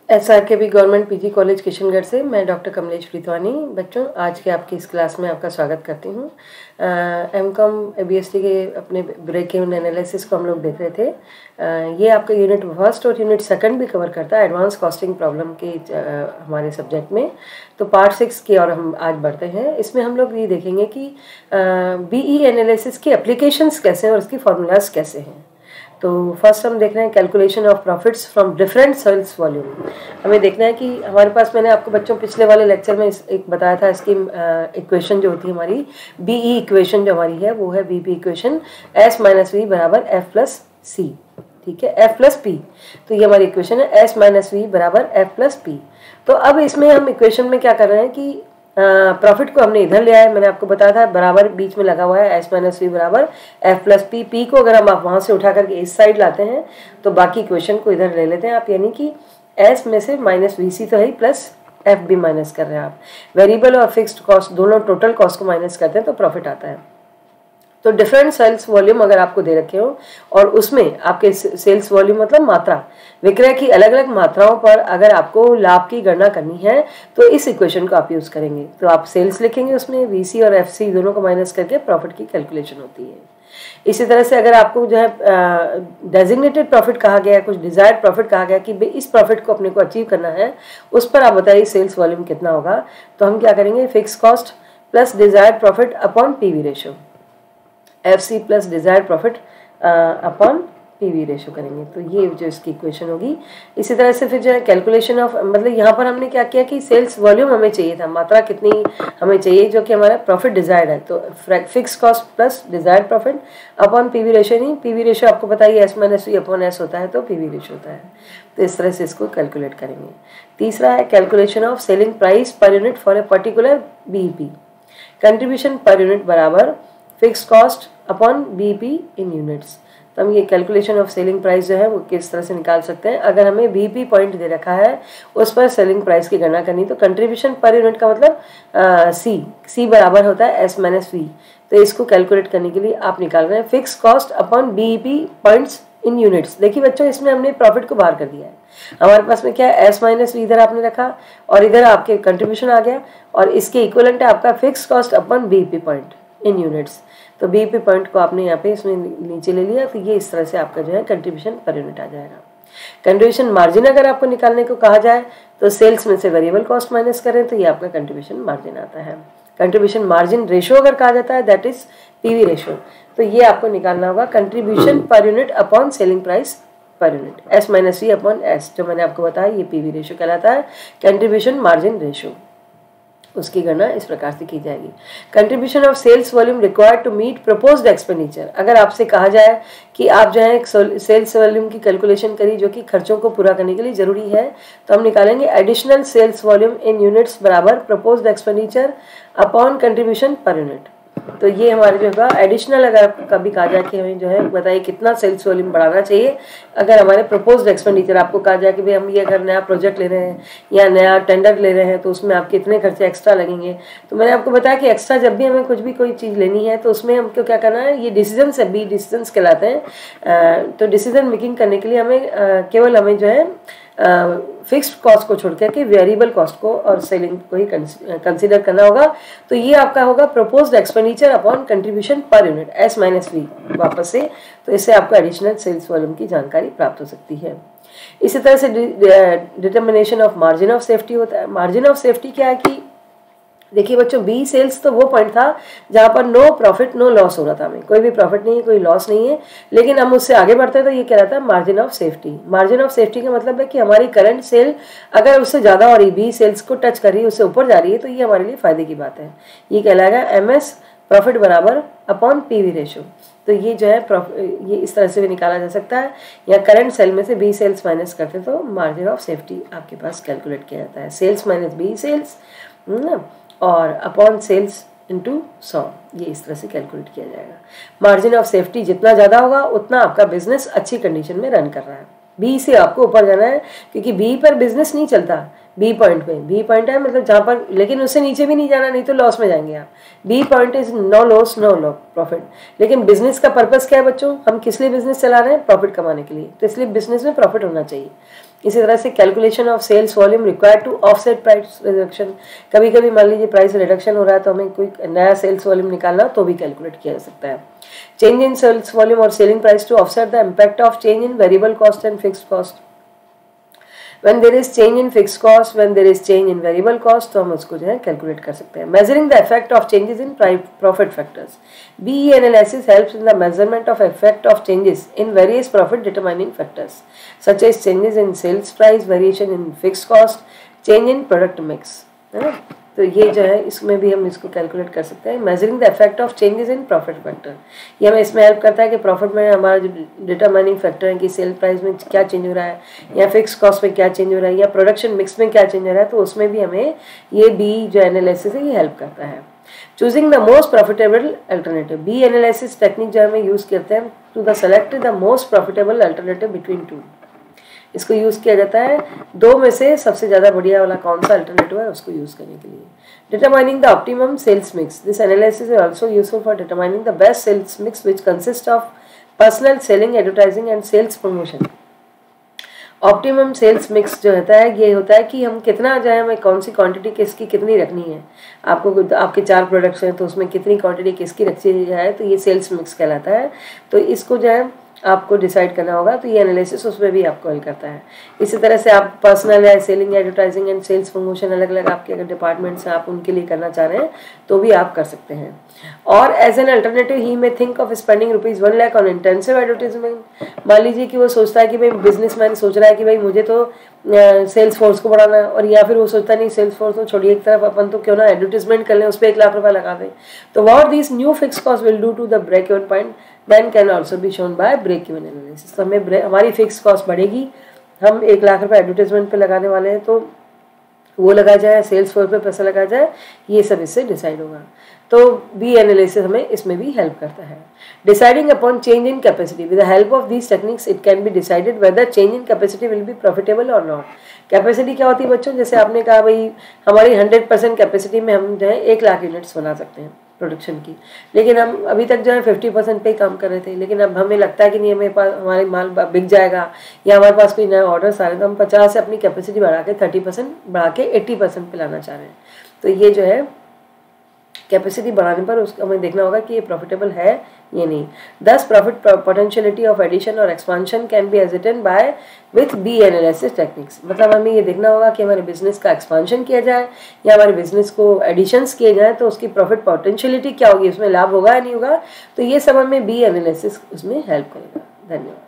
SRKB government PG college Kishangarh से मैं doctor Kamlesh प्रीतवानी। बच्चों, आज के आपकी इस क्लास में आपका स्वागत करती हूँ। MCOM ABSD के अपने ब्रेक इवन एनालिसिस को हम लोग देख रहे थे। ये आपका यूनिट फर्स्ट और यूनिट सेकंड भी कवर करता है एडवांस कॉस्टिंग प्रॉब्लम के हमारे सब्जेक्ट में। तो पार्ट 6 की और हम आज बढ़ते हैं। इसमें हम लोग ये देखेंगे कि BE एनालिसिस की एप्लीकेशंस कैसे हैं और उसकी फार्मूलाज कैसे हैं। तो फर्स्ट हम देख रहे हैं calculation of profits from different cells volume. हमें देखना है कि हमारे पास, मैंने आपको बच्चों पिछले वाले लेक्चर में एक बताया था, इसकी इक्वेशन जो होती है हमारी BE इक्वेशन जो हमारी है वो है BP equation S minus V बराबर F प्लस C। ठीक है, F प्लस P। तो ये हमारी इक्वेशन है S माइनस V बराबर F प्लस P। तो अब इसमें हम इक्वेशन में क्या कर रहे हैं कि प्रॉफिट को हमने इधर ले आया। मैंने आपको बताया था बराबर बीच में लगा हुआ है S माइनस वी बराबर F प्लस P। P को अगर हम आप वहाँ से उठा करके इस साइड लाते हैं तो बाकी इक्वेशन को इधर ले लेते हैं आप, यानी कि S में से माइनस VC तो है ही, प्लस F भी माइनस कर रहे हैं आप। वेरिएबल और फिक्स्ड कॉस्ट दोनों टोटल कॉस्ट को माइनस करते हैं तो प्रॉफिट आता है। तो डिफरेंट सेल्स वॉल्यूम अगर आपको दे रखे हो और उसमें आपके सेल्स वॉल्यूम मतलब मात्रा, विक्रय की अलग अलग मात्राओं पर अगर आपको लाभ की गणना करनी है तो इस इक्वेशन को आप यूज करेंगे। तो आप सेल्स लिखेंगे, उसमें VC और FC दोनों को माइनस करके प्रॉफिट की कैलकुलेशन होती है। इसी तरह से अगर आपको जो है डेजिग्नेटेड प्रॉफिट कहा गया है, कुछ डिजायर्ड प्रॉफिट कहा गया कि इस प्रॉफिट को अपने को अचीव करना है, उस पर आप बताइए सेल्स वॉल्यूम कितना होगा। तो हम क्या करेंगे, fix cost plus desired profit upon PV ratio, FC plus desired profit upon PV ratio करेंगे। तो ये जो इसकी इक्वेशन होगी। इसी तरह से फिर जो है कैलकुलेशन ऑफ, मतलब यहाँ पर हमने क्या किया कि सेल्स वॉल्यूम हमें चाहिए था, मात्रा कितनी हमें चाहिए जो कि हमारा प्रॉफिट डिजायर्ड है। तो fix cost plus desired profit upon PV ratio, नहीं PV रेशो आपको बताइए S minus V upon S होता है तो PV रेशो होता है। तो इस तरह से इसको कैलकुलेट करेंगे। तीसरा है calculation of selling price per unit for a particular BEP। Contribution per unit बराबर फिक्स कॉस्ट अपॉन BEP इन यूनिट्स। तो हम ये कैलकुलेशन ऑफ सेलिंग प्राइस जो है वो किस तरह से निकाल सकते हैं। अगर हमें BEP पॉइंट दे रखा है उस पर सेलिंग प्राइस की गणना करनी, तो कंट्रीब्यूशन पर यूनिट का मतलब C बराबर होता है S माइनस V। तो इसको कैलकुलेट करने के लिए आप निकाल रहे हैं fix cost upon BEP points in units. देखिए बच्चों, इसमें हमने प्रॉफिट को बाहर कर दिया है। हमारे पास में क्या है, S माइनस V इधर आपने रखा और इधर आपके कंट्रीब्यूशन आ गया और इसके इक्वलेंट है आपका fix cost upon BEP point in units. तो BEP पॉइंट को आपने यहाँ पे इसमें नीचे ले लिया। तो ये इस तरह से आपका जो है कंट्रीब्यूशन पर यूनिट आ जाएगा। कंट्रीब्यूशन मार्जिन अगर आपको निकालने को कहा जाए तो सेल्स में से वेरिएबल कॉस्ट माइनस करें तो ये आपका कंट्रीब्यूशन मार्जिन आता है। कंट्रीब्यूशन मार्जिन रेशो अगर कहा जाता है दैट इज PV रेशो। तो ये आपको निकालना होगा contribution per unit upon selling price per unit, S minus V upon S। जो मैंने आपको बताया ये PV रेशो कहलाता है, कंट्रीब्यूशन मार्जिन रेशो। उसकी गणना इस प्रकार से की जाएगी। Contribution of sales volume required to meet proposed expenditure. अगर आपसे कहा जाए कि आप जो है सेल्स वॉल्यूम की कैलकुलेशन करिए जो कि खर्चों को पूरा करने के लिए जरूरी है, तो हम निकालेंगे additional sales volume in units बराबर proposed expenditure upon contribution per unit. तो ये हमारे जो होगा एडिशनल, अगर कभी कहा जाए कि हमें जो है बताइए कितना सेल्स वॉल्यूम बढ़ाना चाहिए। अगर हमारे प्रपोज्ड एक्सपेंडिचर आपको कहा जाए कि भाई हम ये अगर नया प्रोजेक्ट ले रहे हैं या नया टेंडर ले रहे हैं तो उसमें आपके इतने खर्चे एक्स्ट्रा लगेंगे। तो मैंने आपको बताया कि एक्स्ट्रा जब भी हमें कुछ भी कोई चीज़ लेनी है तो उसमें हमको क्या करना है, ये डिसीजंस है, B डिसीजंस कहलाते हैं। तो डिसीजन मेकिंग करने के लिए हमें केवल हमें जो है फिक्स्ड कॉस्ट को छोड़ के वेरिएबल कॉस्ट को और सेलिंग को ही कंसीडर करना होगा। तो ये आपका होगा proposed expenditure upon contribution per unit S minus V वापस से। तो इससे आपको एडिशनल सेल्स वॉल्यूम की जानकारी प्राप्त हो सकती है। इसी तरह से determination of margin of safety होता है। मार्जिन ऑफ सेफ्टी क्या है कि देखिए बच्चों, B सेल्स तो वो पॉइंट था जहाँ पर नो प्रॉफिट नो लॉस हो रहा था, हमें कोई भी प्रॉफिट नहीं है, कोई लॉस नहीं है। लेकिन हम उससे आगे बढ़ते हैं तो ये क्या रहता है, margin of safety. Margin of safety का मतलब है कि हमारी करंट सेल अगर उससे ज़्यादा और B सेल्स को टच कर रही है, उससे ऊपर जा रही है, तो ये हमारे लिए फायदे की बात है। ये कहलाएगा MS प्रॉफिट बराबर अपॉन PV रेशो। तो ये जो है ये इस तरह से भी निकाला जा सकता है, या करंट सेल में से B सेल्स माइनस करते तो मार्जिन ऑफ सेफ्टी आपके पास कैलकुलेट किया जाता है। सेल्स माइनस B सेल्स और अपॉन सेल्स इंटू 100, ये इस तरह से कैलकुलेट किया जाएगा। मार्जिन ऑफ सेफ्टी जितना ज़्यादा होगा उतना आपका बिजनेस अच्छी कंडीशन में रन कर रहा है। B से आपको ऊपर जाना है क्योंकि B पर बिजनेस नहीं चलता, बी पॉइंट पे, बी पॉइंट है मतलब जहाँ पर, लेकिन उससे नीचे भी नहीं जाना, नहीं तो लॉस में जाएंगे आप। B point is no loss no law profit. लेकिन बिजनेस का पर्पस क्या है बच्चों, हम किस लिए बिजनेस चला रहे हैं, प्रॉफिट कमाने के लिए, तो इसलिए बिजनेस में प्रॉफिट होना चाहिए। इसी तरह से calculation of sales volume required to offset price reduction. कभी कभी मान लीजिए प्राइस रिडक्शन हो रहा है तो हमें कोई नया सेल्स वॉल्यूम निकालना तो भी कैलकुलेट किया जा सकता है। चेंज इन सेल्स वॉल्यूम और selling price to offset the impact of change in variable cost and fixed cost. When there is change in fixed cost, when there is change in variable cost, तो हम उसको जो है calculate कर सकते हैं। Measuring the effect of changes in profit factors. BE analysis helps in the measurement of effect of changes in various profit determining factors, such as changes in sales price, variation in fixed cost, change in product mix, है ना। तो ये जो है इसमें भी हम इसको कैलकुलेट कर सकते हैं। Measuring the effect of changes in profit factor, ये हमें इसमें हेल्प करता है कि प्रॉफिट में हमारा जो डिटरमाइनिंग फैक्टर है कि सेल प्राइस में क्या चेंज हो रहा है, या फिक्स कॉस्ट में क्या चेंज हो रहा है, या प्रोडक्शन मिक्स में क्या चेंज हो रहा है, तो उसमें भी हमें ये बी जो एनालिसिस है ये हेल्प करता है। Choosing the most profitable alternative, B analysis technique जो हमें यूज़ करते हैं to the select the most profitable alternative between two. इसको यूज़ किया जाता है दो में से सबसे ज़्यादा बढ़िया वाला कौन सा अल्टरनेटिव है उसको यूज़ करने के लिए। Determining the optimum sales mix, this analysis is also useful for determining the best sales mix which consist of personal selling, advertising and sales promotion. Optimum sales mix जो होता है ये होता है कि हम कितना जो है हमें कौन सी क्वांटिटी किसकी कितनी रखनी है। आपको आपके 4 प्रोडक्ट्स हैं तो उसमें कितनी क्वांटिटी किसकी रखी जाए, तो ये सेल्स मिक्स कहलाता है। तो इसको जो है आपको डिसाइड करना होगा, तो ये एनालिसिस उसमें भी आपको हेल्प करता है। इसी तरह से आप पर्सनल है, selling, advertising and sales promotion, अलग अलग आपके अगर डिपार्टमेंट्स हैं आप उनके लिए करना चाह रहे हैं तो भी आप कर सकते हैं। और एज एन अल्टरनेटिव ही में think of spending ₹1 lakh on intensive advertisement. मान लीजिए कि वो सोचता है कि भाई बिजनेसमैन सोच रहा है कि भाई मुझे तो सेल्स फोर्स को बढ़ाना है, और या फिर वो सोचता नहीं सेल्स फोर्स को छोड़िए एक तरफ, अपन तो क्यों ना एडवर्टीजमेंट कर लें, उस पर ₹1 लाख लगा दें। तो what this new fix cost will do to the break even point then can also be shown by break even analysis. तो हमें हमारी फिक्स कॉस्ट बढ़ेगी, हम ₹1 लाख एडवर्टीजमेंट पे लगाने वाले हैं, तो वो लगा जाए, सेल्स फोर्स पे पैसा लगा जाए, ये सब इससे डिसाइड होगा। तो बी एनालिसिस हमें इसमें भी हेल्प करता है। Deciding upon change in capacity, with the help of these techniques it can be decided weather change in capacity will be profitable और नॉट। कैपेसिटी क्या होती है बच्चों, जैसे आपने कहा भाई हमारी 100% कैपेसिटी में हम जो है 1 लाख यूनिट्स बना सकते हैं प्रोडक्शन की, लेकिन हम अभी तक जो है 50% पे ही काम कर रहे थे, लेकिन अब हमें लगता है कि नहीं हमें पास हमारे माल बिक जाएगा या हमारे पास कोई नया ऑर्डर्स आ रहे हैं, तो हम 50 से अपनी कैपेसिटी बढ़ा के 30% बढ़ा के 80% पे लाना चाह रहे हैं। तो ये जो है कैपेसिटी बढ़ाने पर उसको हमें देखना होगा कि ये प्रॉफिटेबल है ये नहीं। Thus profit potentiality of addition और expansion can be ascertained by with B analysis techniques. मतलब हमें ये देखना होगा कि हमारे बिजनेस का एक्सपांशन किया जाए या हमारे बिजनेस को एडिशंस किए जाए तो उसकी प्रॉफिट पोटेंशियलिटी क्या होगी, उसमें लाभ होगा या नहीं होगा। तो ये सब हमें बी एनालिसिस उसमें हेल्प करेगा। धन्यवाद।